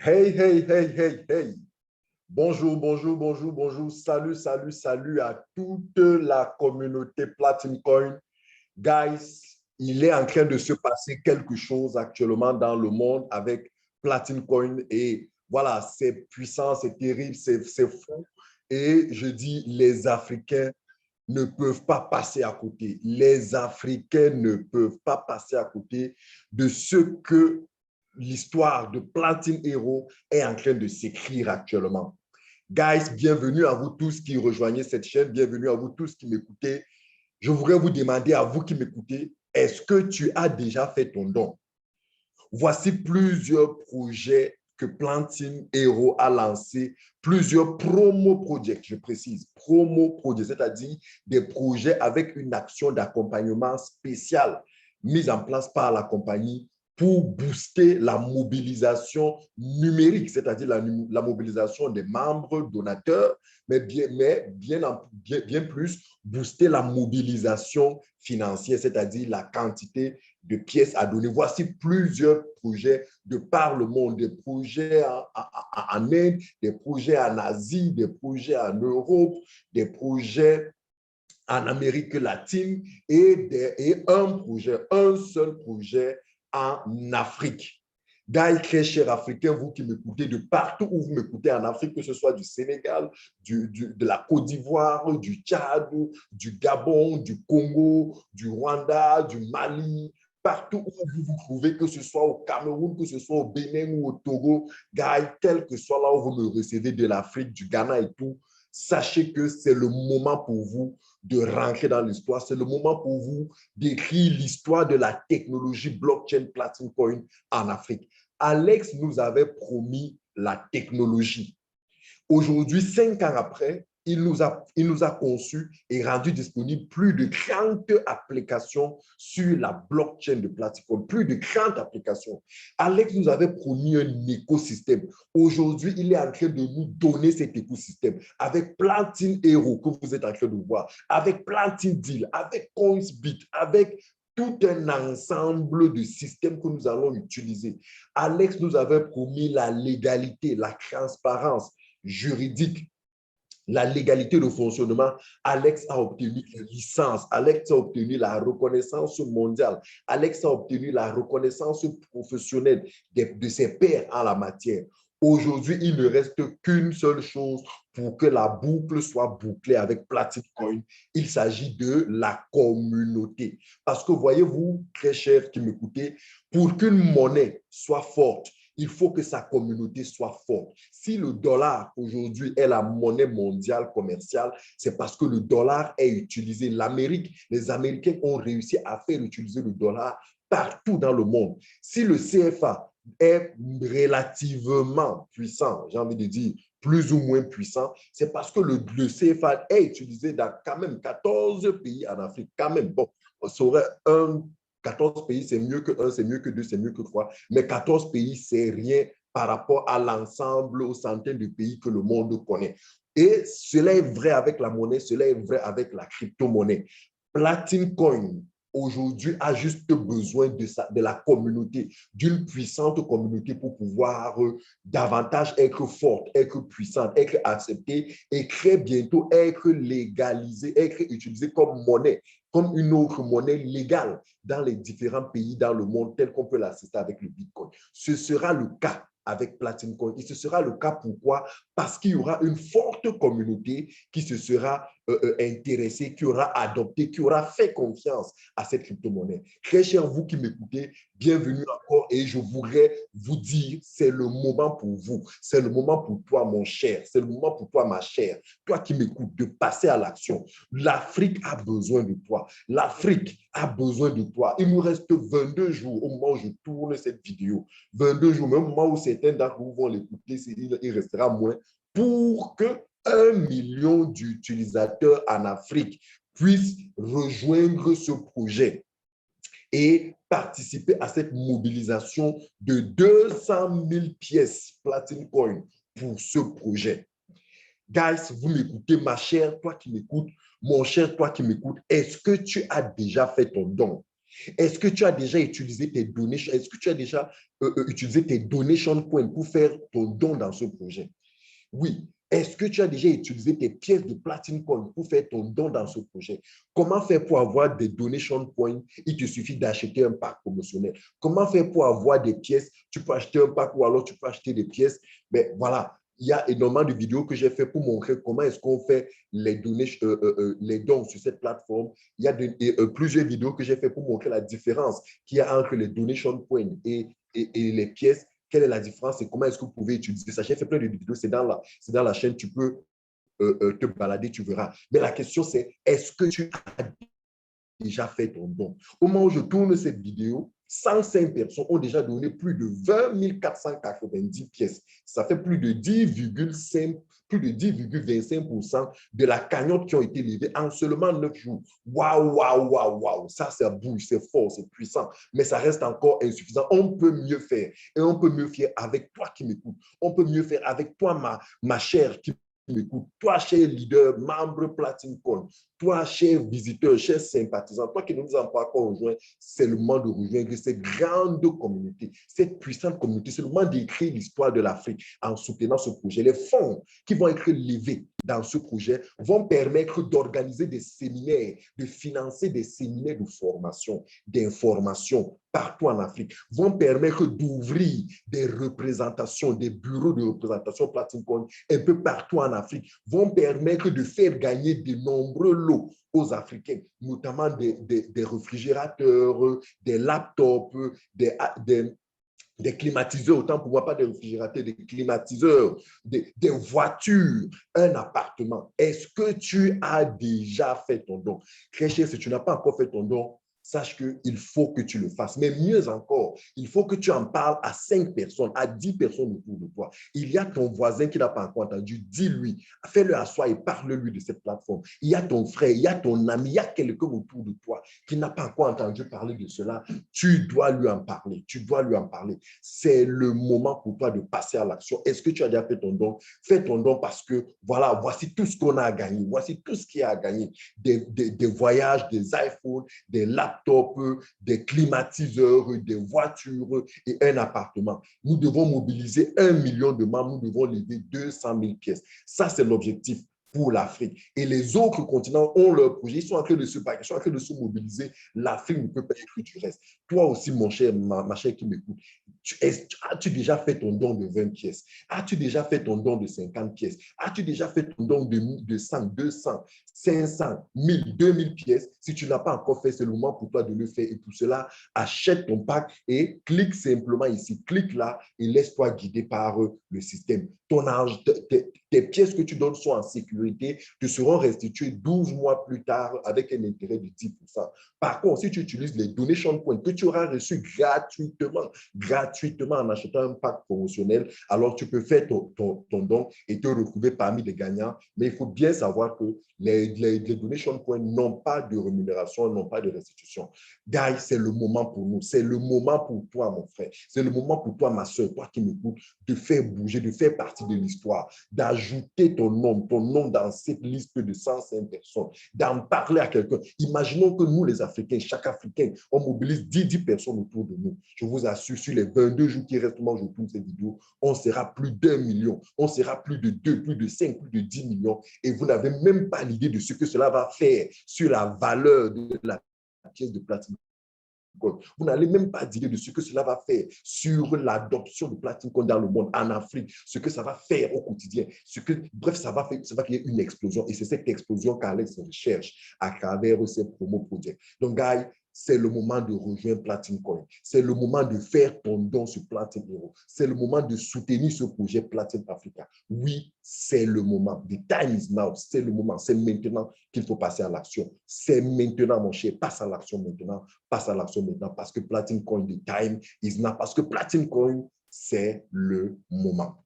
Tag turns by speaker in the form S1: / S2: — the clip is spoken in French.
S1: Hey, hey, hey, hey, hey. Bonjour, bonjour, bonjour, bonjour. Salut, salut, salut à toute la communauté Platinum Coin. Guys, il est en train de se passer quelque chose actuellement dans le monde avec Platinum Coin. Et voilà, c'est puissant, c'est terrible, c'est fou. Et je dis, les Africains ne peuvent pas passer à côté. Les Africains ne peuvent pas passer à côté de ce que l'histoire de Platine Hero est en train de s'écrire actuellement. Guys, bienvenue à vous tous qui rejoignez cette chaîne, bienvenue à vous tous qui m'écoutez. Je voudrais vous demander à vous qui m'écoutez, est-ce que tu as déjà fait ton don? Voici plusieurs projets que Plantine Hero a lancés, plusieurs promo projects, je précise, promo projects, c'est-à-dire des projets avec une action d'accompagnement spéciale mise en place par la compagnie pour booster la mobilisation numérique, c'est-à-dire la mobilisation des membres donateurs, mais bien plus booster la mobilisation financière, c'est-à-dire la quantité de pièces à donner. Voici plusieurs projets de par le monde, des projets en Inde, des projets en Asie, des projets en Europe, des projets en Amérique latine et un seul projet en Afrique. Guys, très chers Africains, vous qui m'écoutez de partout où vous m'écoutez en Afrique, que ce soit du Sénégal, de la Côte d'Ivoire, du Tchad, du Gabon, du Congo, du Rwanda, du Mali, partout où vous vous trouvez, que ce soit au Cameroun, que ce soit au Bénin ou au Togo, guys, quel que soit là où vous me recevez de l'Afrique, du Ghana et tout, sachez que c'est le moment pour vous de rentrer dans l'histoire. C'est le moment pour vous d'écrire l'histoire de la technologie blockchain Platinum Coin en Afrique. Alex nous avait promis la technologie. Aujourd'hui, 5 ans après, il nous a conçu et rendu disponible plus de 30 applications sur la blockchain de Platinum, plus de 30 applications. Alex nous avait promis un écosystème. Aujourd'hui, il est en train de nous donner cet écosystème avec Platinum Hero que vous êtes en train de voir, avec Platinum Deal, avec Coinsbit, avec tout un ensemble de systèmes que nous allons utiliser. Alex nous avait promis la légalité, la transparence juridique, la légalité de fonctionnement. Alex a obtenu une licence, Alex a obtenu la reconnaissance mondiale, Alex a obtenu la reconnaissance professionnelle de ses pairs en la matière. Aujourd'hui, il ne reste qu'une seule chose pour que la boucle soit bouclée avec Platinum Coin. Il s'agit de la communauté. Parce que voyez-vous, très chers qui m'écoutez, pour qu'une monnaie soit forte, il faut que sa communauté soit forte. Si le dollar aujourd'hui est la monnaie mondiale commerciale, c'est parce que le dollar est utilisé. Les Américains ont réussi à faire utiliser le dollar partout dans le monde. Si le CFA est relativement puissant, j'ai envie de dire plus ou moins puissant, c'est parce que le CFA est utilisé dans quand même 14 pays en Afrique. Quand même, bon, ça aurait 14 pays, c'est mieux que 1, c'est mieux que 2, c'est mieux que 3. Mais 14 pays, c'est rien par rapport à l'ensemble, aux centaines de pays que le monde connaît. Et cela est vrai avec la monnaie, cela est vrai avec la crypto-monnaie. Platinum Coin, aujourd'hui, a juste besoin de la communauté, d'une puissante communauté pour pouvoir davantage être forte, être puissante, être acceptée et très bientôt être légalisée, être utilisée comme monnaie, comme une autre monnaie légale dans les différents pays dans le monde, tel qu'on peut l'assister avec le Bitcoin. Ce sera le cas avec Platinum Coin. Et ce sera le cas pourquoi? Parce qu'il y aura une forte communauté qui se sera intéressée, qui aura adopté, qui aura fait confiance à cette crypto-monnaie. Très cher vous qui m'écoutez, bienvenue encore et je voudrais vous dire, c'est le moment pour vous, c'est le moment pour toi mon cher, c'est le moment pour toi ma chère, toi qui m'écoutes, de passer à l'action. L'Afrique a besoin de toi, l'Afrique a besoin de toi. Il nous reste 22 jours au moment où je tourne cette vidéo, 22 jours, même au moment où certains d'entre vous vont l'écouter, il restera moins, pour que 1 million d'utilisateurs en Afrique puissent rejoindre ce projet et participer à cette mobilisation de 200 000 pièces Platinum Coin pour ce projet. Guys, vous m'écoutez, ma chère, toi qui m'écoutes, mon cher, toi qui m'écoutes, est-ce que tu as déjà fait ton don? Est-ce que tu as déjà utilisé tes données, est-ce que tu as déjà utilisé tes donation points pour faire ton don dans ce projet? Oui. Est-ce que tu as déjà utilisé tes pièces de Platinum Coin pour faire ton don dans ce projet? Comment faire pour avoir des donation points? Il te suffit d'acheter un pack promotionnel. Comment faire pour avoir des pièces? Tu peux acheter un pack ou alors tu peux acheter des pièces. Mais voilà, il y a énormément de vidéos que j'ai fait pour montrer comment est-ce qu'on fait les dons sur cette plateforme. Il y a plusieurs vidéos que j'ai fait pour montrer la différence qu'il y a entre les donation points et les pièces. Quelle est la différence et comment est-ce que vous pouvez utiliser ça? J'ai fait plein de vidéos, c'est dans la chaîne, tu peux te balader, tu verras. Mais la question, c'est est-ce que tu as déjà fait ton don? Au moment où je tourne cette vidéo, 105 personnes ont déjà donné plus de 20 490 pièces. Ça fait plus de 10,25% de la cagnotte qui ont été levées en seulement 9 jours. Waouh, waouh, waouh, waouh. Ça bouge, c'est fort, c'est puissant, mais ça reste encore insuffisant. On peut mieux faire et on peut mieux faire avec toi qui m'écoutes. On peut mieux faire avec toi, ma chère qui m'écoute. Toi, cher leader, membre Platinum Coin, toi, cher visiteur, cher sympathisant, toi qui ne nous as pas encore rejoint, c'est le moment de rejoindre cette grande communauté, cette puissante communauté. C'est le moment d'écrire l'histoire de l'Afrique en soutenant ce projet. Les fonds qui vont être levés dans ce projet vont permettre d'organiser des séminaires, de financer des séminaires de formation, d'information partout en Afrique, vont permettre d'ouvrir des représentations, des bureaux de représentation Platinum Coin un peu partout en Afrique, vont permettre de faire gagner de nombreux lots aux Africains, notamment des réfrigérateurs, des laptops, des climatiseurs, autant pour moi, pas des réfrigérateurs, des climatiseurs, des voitures, un appartement. Est-ce que tu as déjà fait ton don? Très cher, si tu n'as pas encore fait ton don, sache qu'il faut que tu le fasses. Mais mieux encore, il faut que tu en parles à 5 personnes, à 10 personnes autour de toi. Il y a ton voisin qui n'a pas encore entendu, dis-lui, fais-le asseoir et parle-lui de cette plateforme. Il y a ton frère, il y a ton ami, il y a quelqu'un autour de toi qui n'a pas encore entendu parler de cela. Tu dois lui en parler, tu dois lui en parler. C'est le moment pour toi de passer à l'action. Est-ce que tu as déjà fait ton don? Fais ton don parce que, voilà, voici tout ce qu'on a à gagner. Voici tout ce qu'il y a à gagner. Des voyages, des iPhones, des laptops, des climatiseurs, des voitures et un appartement. Nous devons mobiliser 1 million de membres. Nous devons lever 200 000 pièces. Ça, c'est l'objectif pour l'Afrique. Et les autres continents ont leur projet. Ils sont en train de se battre, ils sont en train de se mobiliser. L'Afrique ne peut pas écrire du reste. Toi aussi, mon cher, ma chère qui m'écoute, as-tu déjà fait ton don de 20 pièces? As-tu déjà fait ton don de 50 pièces? As-tu déjà fait ton don de 100, 200, 500, 1000, 2000 pièces? Si tu n'as pas encore fait, c'est le moment pour toi de le faire. Et pour cela, achète ton pack et clique simplement ici. Clique là et laisse-toi guider par le système. Ton âge, tes pièces que tu donnes sont en sécurité, te seront restituées 12 mois plus tard avec un intérêt de 10%. Par contre, si tu utilises les donation points que tu auras reçus gratuitement en achetant un pack promotionnel, alors tu peux faire ton don et te retrouver parmi les gagnants. Mais il faut bien savoir que les donation points n'ont pas de rémunération, n'ont pas de restitution. Guys, c'est le moment pour nous. C'est le moment pour toi, mon frère. C'est le moment pour toi, ma soeur, toi qui m'écoutes, de faire bouger, de faire partie de l'histoire, d'ajouter ton nom dans cette liste de 105 personnes, d'en parler à quelqu'un. Imaginons que nous, les Africains, chaque Africain, on mobilise 10 personnes autour de nous. Je vous assure, sur les 22 jours qui restent, moi, je tourne cette vidéo, on sera plus d'1 million, on sera plus de 2, plus de 5, plus de 10 millions. Et vous n'avez même pas l'idée de ce que cela va faire sur la valeur de la pièce de platine. Vous n'allez même pas dire de ce que cela va faire sur l'adoption de Platinum Coin dans le monde, en Afrique, ce que ça va faire au quotidien. Bref, ça va créer une explosion. Et c'est cette explosion qu'Alex recherche à travers ces promos projets. Donc, guys, c'est le moment de rejoindre Platinum Coin. C'est le moment de faire ton don sur Platinum Hero. C'est le moment de soutenir ce projet Platinum Africa. Oui, c'est le moment. The time is now. C'est le moment. C'est maintenant qu'il faut passer à l'action. C'est maintenant, mon cher. Passe à l'action maintenant. Passe à l'action maintenant parce que Platinum Coin, the time is now. Parce que Platinum Coin, c'est le moment.